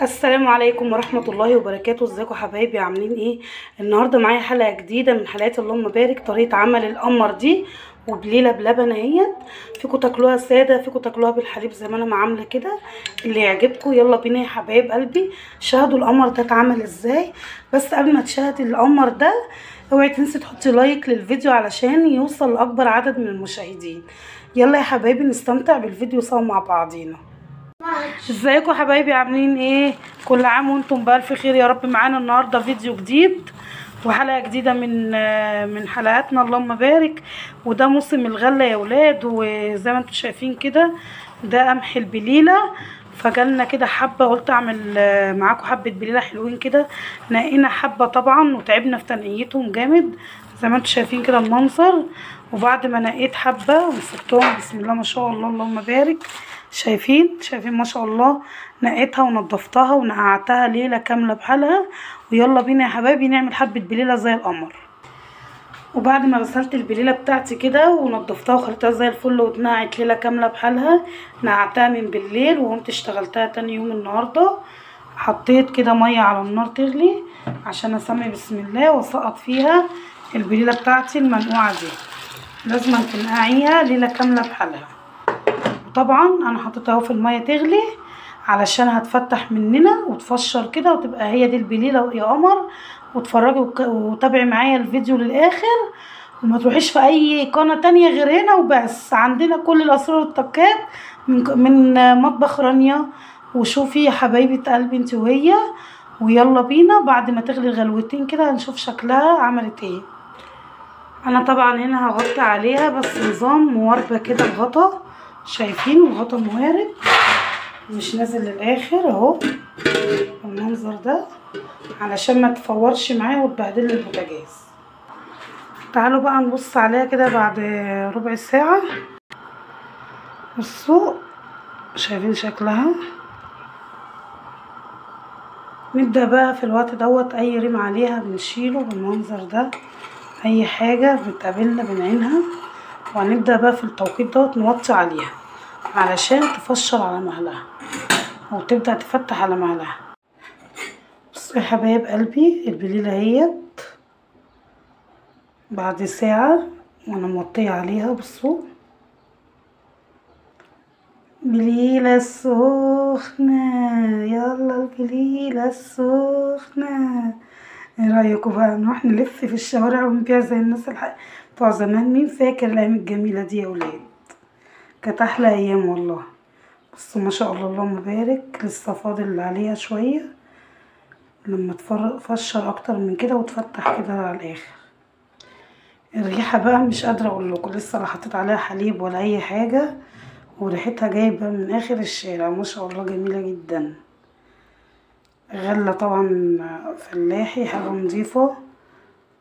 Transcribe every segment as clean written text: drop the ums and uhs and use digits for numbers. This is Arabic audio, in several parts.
السلام عليكم ورحمة الله وبركاته. ازيكم حبايبي؟ عاملين ايه؟ النهارده معايا حلقة جديدة من حلقات اللهم بارك، طريقة عمل القمر دي وبليلة بلبن اهيت. فيكم تاكلوها سادة، فيكم تاكلوها بالحليب زي ما انا ما عاملة كده، اللي يعجبكم. يلا بينا يا حبايب قلبي، شاهدوا القمر ده اتعمل ازاي. بس قبل ما تشاهدي القمر ده اوعي تنسي تحطي لايك للفيديو علشان يوصل لاكبر عدد من المشاهدين. يلا يا حبايبي نستمتع بالفيديو سوا مع بعضينا. ازيكم حبايبي؟ عاملين ايه؟ كل عام وانتم بألف خير يا رب. معانا النهارده فيديو جديد وحلقه جديده من حلقاتنا اللهم بارك. وده موسم الغله يا ولاد، وزي ما انتم شايفين كده ده قمح البليله. فجالنا كده حبه، قلت اعمل معاكم حبه بليله حلوين كده. نقينا حبه طبعا وتعبنا في تنقيتهم جامد زي ما انتم شايفين كده المنظر. وبعد ما نقيت حبه ومسكتهم بسم الله ما شاء الله اللهم بارك، شايفين ما شاء الله. نقيتها ونضفتها ونقعتها ليله كامله بحالها. ويلا بينا يا حبايبي نعمل حبه بليله زي القمر. وبعد ما غسلت البليله بتاعتي كده ونضفتها وخليتها زي الفل واتنقعت ليله كامله بحالها، نقعتها من بالليل وقمت اشتغلتها تاني يوم النهارده. حطيت كده ميه على النار تغلي عشان اسمي بسم الله واسقط فيها البليله بتاعتي المنقوعه دي. لازم تنقعيها ليله كامله بحالها. طبعا انا حطيتها اهو في الميه تغلي علشان هتفتح مننا وتفشر كده وتبقى هي دي البليله يا قمر. وتفرجي وتابعي معايا الفيديو للاخر، وما تروحيش في اي قناه تانية غير هنا وبس. عندنا كل الاسرار والتكات من مطبخ رانيا. وشوفي يا حبايبه قلبي انت وهي. ويلا بينا بعد ما تغلي غلوتين كده هنشوف شكلها عملت ايه. انا طبعا هنا هغطي عليها بس نظام مواربه كده الغطا. شايفين الغطا موارب مش نازل للاخر اهو المنظر ده علشان ما تفورش معايا وتبهدل البوتاجاز. تعالوا بقى نبص عليها كده بعد ربع ساعه. بصوا شايفين شكلها. نبدا بقى في الوقت دوت اي ريم عليها بنشيله بالمنظر ده، اي حاجه بتقابلنا بنعينها. وهنبدا بقى في التوقيت دوت نوطي عليها علشان تفشر على مهلها او تبدا تفتح على مهلها. بصوا يا حبايب قلبي البليله اهيت بعد ساعه وانا موطيه عليها. بصوا بليله السخنه، يلا البليله السخنه. ايه رايكم بقى نروح نلف في الشوارع ونبيع زي الناس بتوع زمان؟ مين فاكر الايام الجميله دي يا ولاد؟ كانت احلى ايام والله. بصوا ما شاء الله اللهم بارك، لسه فاضل عليها شويه لما تفشر اكتر من كده وتفتح كده على الاخر. الريحه بقى مش قادره اقول لكم، لسه لا حطيت عليها حليب ولا اي حاجه، وريحتها جايبه من اخر الشارع ما شاء الله، جميله جدا. غله طبعا فلاحي حاجه نظيفه.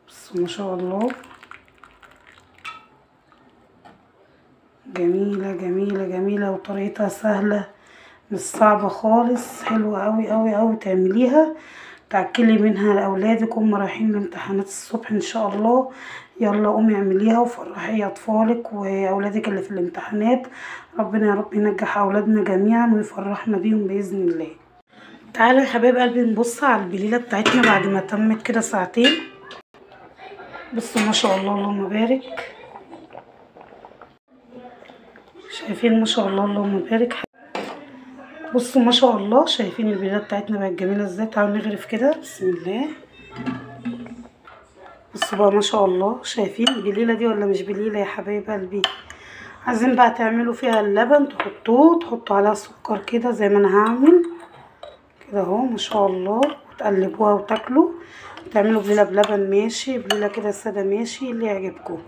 بصوا ما شاء الله جميله جميله جميله، وطريقتها سهله مش صعبه خالص، حلوه قوي قوي قوي. تعمليها تاكلي منها لاولادك هم رايحين الامتحانات الصبح ان شاء الله. يلا قومي اعمليها وفرحي اطفالك واولادك اللي في الامتحانات. ربنا يا رب ينجح اولادنا جميعا ويفرحنا بيهم باذن الله. تعالوا يا حبايب قلبي نبص على البليله بتاعتنا بعد ما تمت كده ساعتين. بصوا ما شاء الله اللهم بارك، شايفين ما شاء الله اللهم بارك. بصوا ما شاء الله شايفين البليله بتاعتنا بقت جميله ازاي. تعالوا نغرف كده بسم الله. بصوا بقى ما شاء الله شايفين البليله دي ولا مش بليله يا حبايب قلبي؟ عايزين بقى تعملوا فيها اللبن تحطوا عليها سكر كده زي ما انا هعمل كده اهو ما شاء الله، وتقلبوها وتاكلوا. تعملوا بليله بلبن ماشي، بليله كده ساده ماشي، اللي يعجبكم.